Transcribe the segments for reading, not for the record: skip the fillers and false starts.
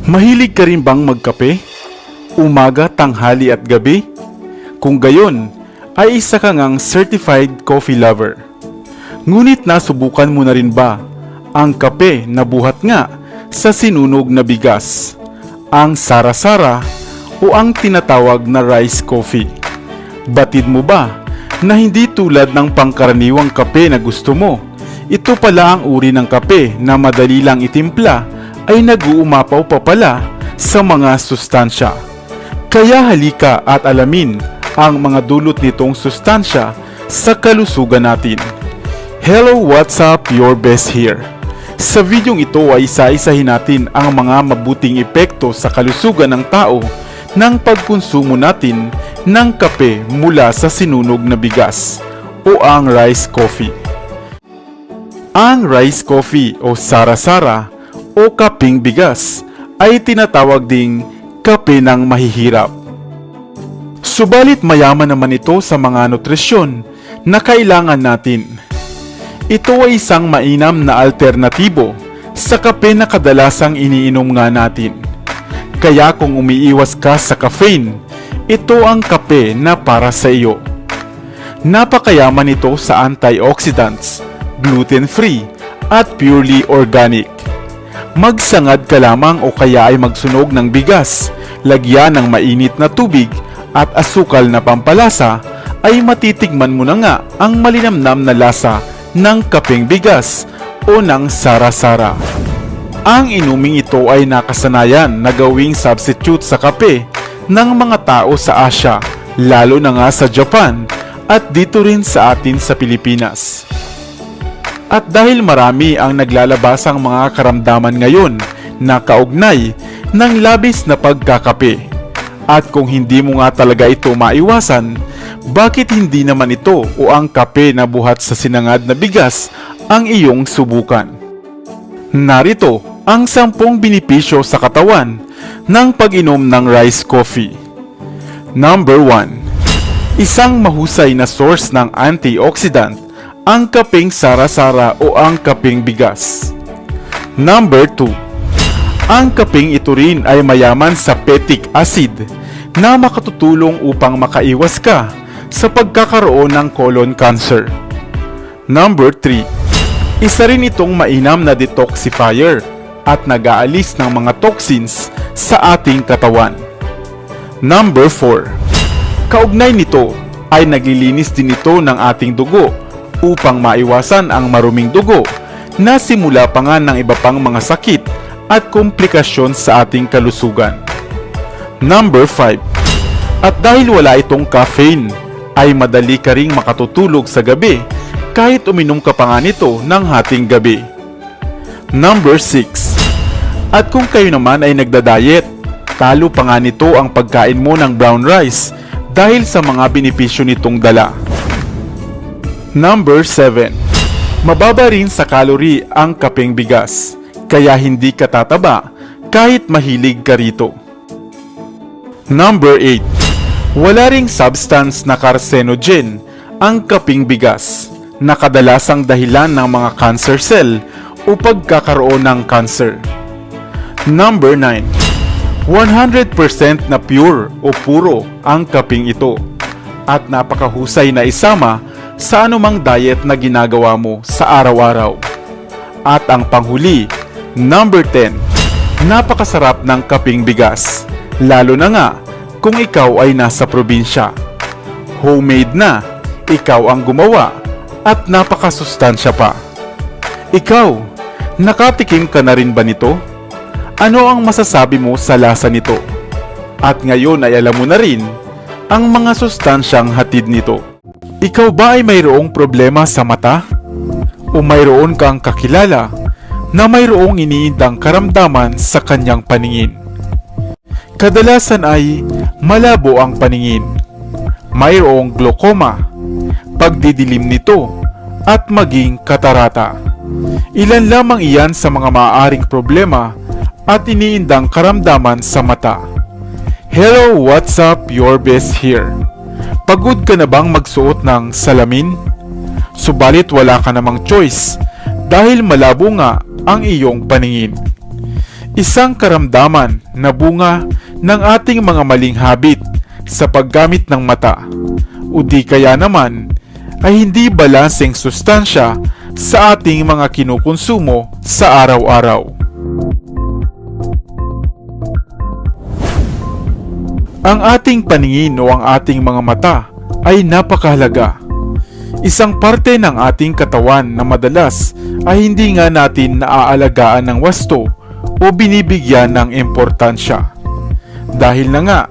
Mahilig ka rin bang magkape? Umaga, tanghali at gabi? Kung gayon, ay isa ka ngang certified coffee lover. Ngunit nasubukan mo na rin ba ang kape na buhat nga sa sinunog na bigas, ang sara-sara o ang tinatawag na rice coffee? Batid mo ba na hindi tulad ng pangkaraniwang kape na gusto mo, ito pala ang uri ng kape na madali lang itimpla ay nag-uumapaw pa pala sa mga sustansya. Kaya halika at alamin ang mga dulot nitong sustansya sa kalusugan natin. Hello, what's up? Your best here. Sa videong ito ay isa-isahin natin ang mga mabuting epekto sa kalusugan ng tao ng pagkonsumo natin ng kape mula sa sinunog na bigas o ang rice coffee. Ang rice coffee o sara-sara o kapeng bigas ay tinatawag ding kape ng mahihirap. Subalit mayaman naman ito sa mga nutrisyon na kailangan natin. Ito ay isang mainam na alternatibo sa kape na kadalasang iniinom nga natin. Kaya kung umiiwas ka sa caffeine, ito ang kape na para sa iyo. Napakayaman ito sa antioxidants, gluten-free at purely organic. Magsangad ka lamang o kaya ay magsunog ng bigas, lagyan ng mainit na tubig at asukal na pampalasa ay matitikman mo na nga ang malinamnam na lasa ng kapeng bigas o ng sara-sara. Ang inuming ito ay nakasanayan na gawing substitute sa kape ng mga tao sa Asia, lalo na nga sa Japan at dito rin sa atin sa Pilipinas. At dahil marami ang naglalabasang mga karamdaman ngayon na kaugnay ng labis na pagkakape, at kung hindi mo nga talaga ito maiwasan, bakit hindi naman ito o ang kape na buhat sa sinangad na bigas ang iyong subukan? Narito ang 10 benepisyo sa katawan ng pag-inom ng rice coffee. Number 1. Isang mahusay na source ng antioxidant ang kapeng sara-sara o ang kapeng bigas. Number 2. Ang kapeng ito rin ay mayaman sa pectic acid na makatutulong upang makaiwas ka sa pagkakaroon ng colon cancer. Number 3. Isa rin itong mainam na detoxifier at nag-aalis ng mga toxins sa ating katawan. Number 4. Kaugnay nito ay naglilinis din ito ng ating dugo upang maiwasan ang maruming dugo na simula pa nga ng iba pang mga sakit at komplikasyon sa ating kalusugan. Number 5. At dahil wala itong caffeine, ay madali ka ring makatutulog sa gabi kahit uminom ka pa nga nito ng hating gabi. Number 6. At kung kayo naman ay nagda-diet, talo pa nga nito ang pagkain mo ng brown rice dahil sa mga benepisyo nitong dala. Number 7. Mababa rin sa calorie ang kapeng bigas, kaya hindi ka tataba kahit mahilig ka rito. Number 8. Wala ring substance na carcinogen ang kapeng bigas, na kadalasang dahilan ng mga cancer cell o pagkakaroon ng cancer. Number 9. 100% na pure o puro ang kapeng ito at napakahusay na isama sa anumang diet na ginagawa mo sa araw-araw. At ang panghuli, number 10, napakasarap ng kapeng bigas, lalo na nga kung ikaw ay nasa probinsya. Homemade na, ikaw ang gumawa at napakasustansya pa. Ikaw, nakatikim ka na rin ba nito? Ano ang masasabi mo sa lasa nito? At ngayon ay alam mo na rin ang mga sustansyang hatid nito. Ikaw ba ay mayroong problema sa mata? O mayroon kang kakilala na mayroong iniindang karamdaman sa kanyang paningin? Kadalasan ay malabo ang paningin, mayroong glaucoma, pagdidilim nito, at maging katarata. Ilan lamang iyan sa mga maaaring problema at iniindang karamdaman sa mata. Hello, what's up? Your best here. Pagod ka na bang magsuot ng salamin? Subalit wala ka namang choice dahil malabo nga ang iyong paningin. Isang karamdaman na bunga ng ating mga maling habit sa paggamit ng mata o di kaya naman ay hindi balanseng sustansya sa ating mga kinukonsumo sa araw-araw. Ang ating paningin o ang ating mga mata ay napakahalaga. Isang parte ng ating katawan na madalas ay hindi nga natin naaalagaan ng wasto o binibigyan ng importansya. Dahil na nga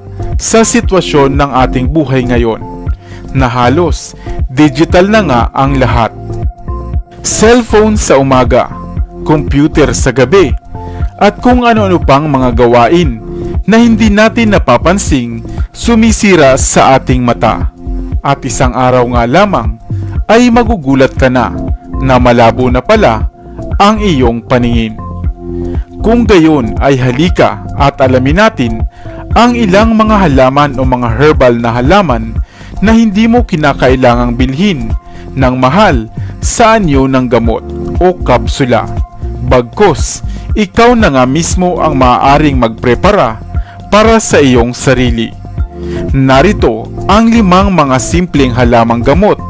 sa sitwasyon ng ating buhay ngayon na halos digital na nga ang lahat. Cellphone sa umaga, computer sa gabi, at kung ano-ano pang mga gawain na hindi natin napapansing sumisira sa ating mata. At isang araw nga lamang ay magugulat ka na malabo na pala ang iyong paningin. Kung gayon ay halika at alamin natin ang ilang mga halaman o mga herbal na halaman na hindi mo kinakailangang bilhin ng mahal sa anyo ng gamot o kapsula. Bagkus, ikaw na nga mismo ang maaaring magprepara para sa iyong sarili. Narito ang 5 mga simpleng halamang gamot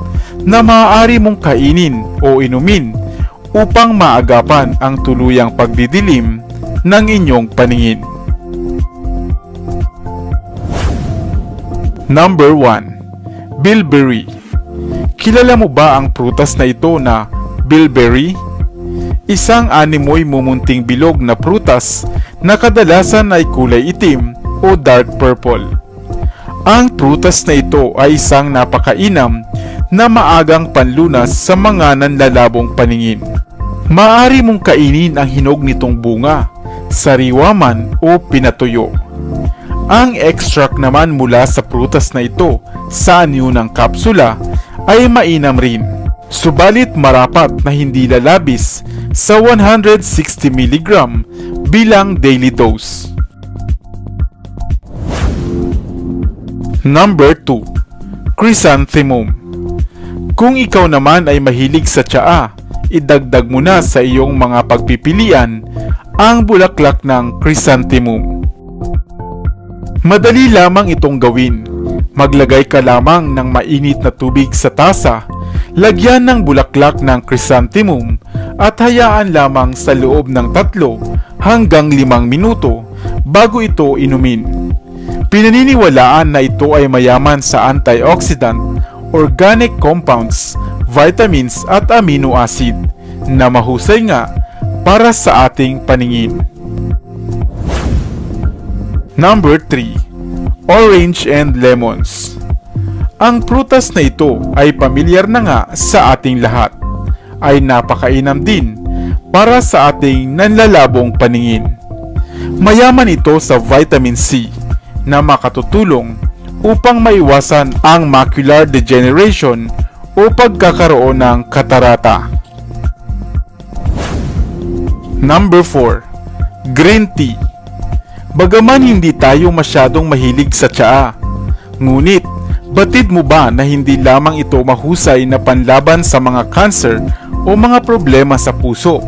na maaari mong kainin o inumin upang maagapan ang tuluyang pagdidilim ng inyong paningin. Number 1. Bilberry. Kilala mo ba ang prutas na ito na bilberry? Isang animoy mumunting bilog na prutas na kadalasan ay kulay itim o dark purple. Ang prutas na ito ay isang napakainam na maagang panlunas sa mga nanlalabong paningin. Maaari mong kainin ang hinog nitong bunga, sariwa man o pinatuyo. Ang extract naman mula sa prutas na ito sa anyo ng kapsula ay mainam rin. Subalit marapat na hindi lalabis sa 160 mg bilang daily dose. Number 2. Chrysanthemum. Kung ikaw naman ay mahilig sa tsaa, idagdag mo na sa iyong mga pagpipilian ang bulaklak ng chrysanthemum. Madali lamang itong gawin. Maglagay ka lamang ng mainit na tubig sa tasa, lagyan ng bulaklak ng chrysanthemum at hayaan lamang sa loob ng 3 hanggang 5 minuto bago ito inumin. Pinaniniwalaan na ito ay mayaman sa antioxidant, organic compounds, vitamins at amino acid na mahusay nga para sa ating paningin. Number 3. Orange and lemons. Ang prutas na ito ay pamilyar na nga sa ating lahat. Ay napakainam din para sa ating nanlalabong paningin. Mayaman ito sa vitamin C na makatutulong upang maiwasan ang macular degeneration o pagkakaroon ng katarata. Number 4. Green tea. Bagaman hindi tayo masyadong mahilig sa tsaa, ngunit batid mo ba na hindi lamang ito mahusay na panlaban sa mga cancer o mga problema sa puso,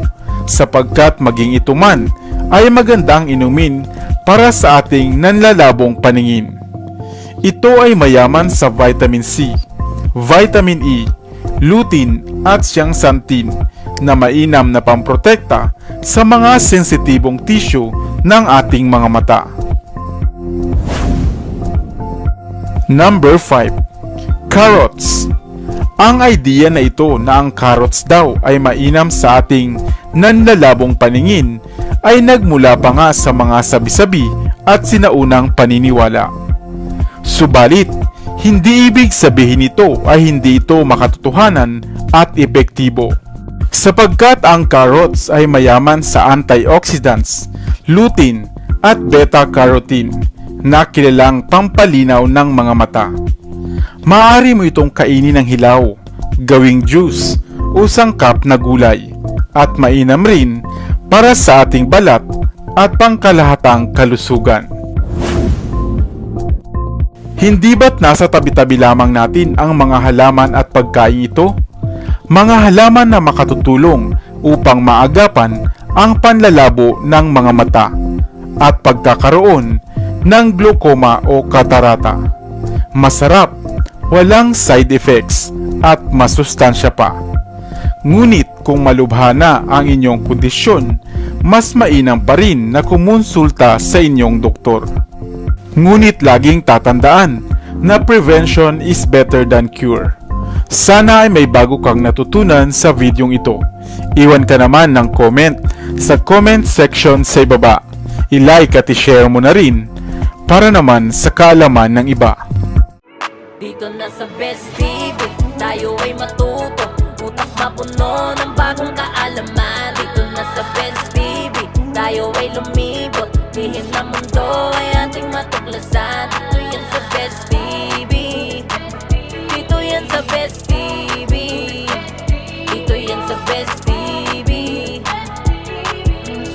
sapagkat maging ito man ay magandang inumin para sa ating nanlalabong paningin. Ito ay mayaman sa vitamin C, vitamin E, lutein at zeaxanthin na mainam na pamprotekta sa mga sensitibong tissue ng ating mga mata. Number 5. Carrots. Ang idea na ito na ang carrots daw ay mainam sa ating nanlalabong paningin ay nagmula pa nga sa mga sabi-sabi at sinaunang paniniwala. Subalit, hindi ibig sabihin ito ay hindi ito makatotohanan at epektibo. Sapagkat ang carrots ay mayaman sa antioxidants, lutein at beta-carotene na kilalang pampalinaw ng mga mata. Maaari mo itong kainin ng hilaw, gawing juice o sangkap na gulay at mainam rin para sa ating balat at pangkalahatang kalusugan. Hindi ba't nasa tabi-tabi lamang natin ang mga halaman at pagkain ito? Mga halaman na makatutulong upang maagapan ang panlalabo ng mga mata at pagkakaroon ng glaucoma o katarata. Masarap, walang side effects at masustansya pa. Ngunit kung malubha na ang inyong kondisyon, mas mainam pa rin na kumonsulta sa inyong doktor. Ngunit laging tatandaan na prevention is better than cure. Sana ay may bago kang natutunan sa videong ito. Iwan ka naman ng comment sa comment section sa ibaba. I-like at i-share mo na rin para naman sa kaalaman ng iba. Dito na sa Best TV, tayo ay matuto. Utak mapuno ng bagong kaalaman. Dito na sa Best TV, tayo ay lumibot. Lihim na mundo ay ating matuklasan. Dito yan sa Best TV, dito yan sa Best TV, dito yan sa Best TV.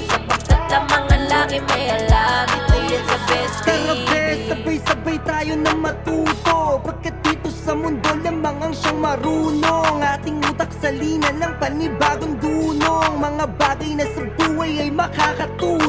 Sapagkat lamang ang laki may alam. Dito yan sa Best Tara TV. bes, sabay-sabay tayo na matuto. Pagkat dito sa mundo lamang ang siyang marunong. Ating utak salina ng panibagong dunong. Mga bagay na sa buhay ay makakatulong.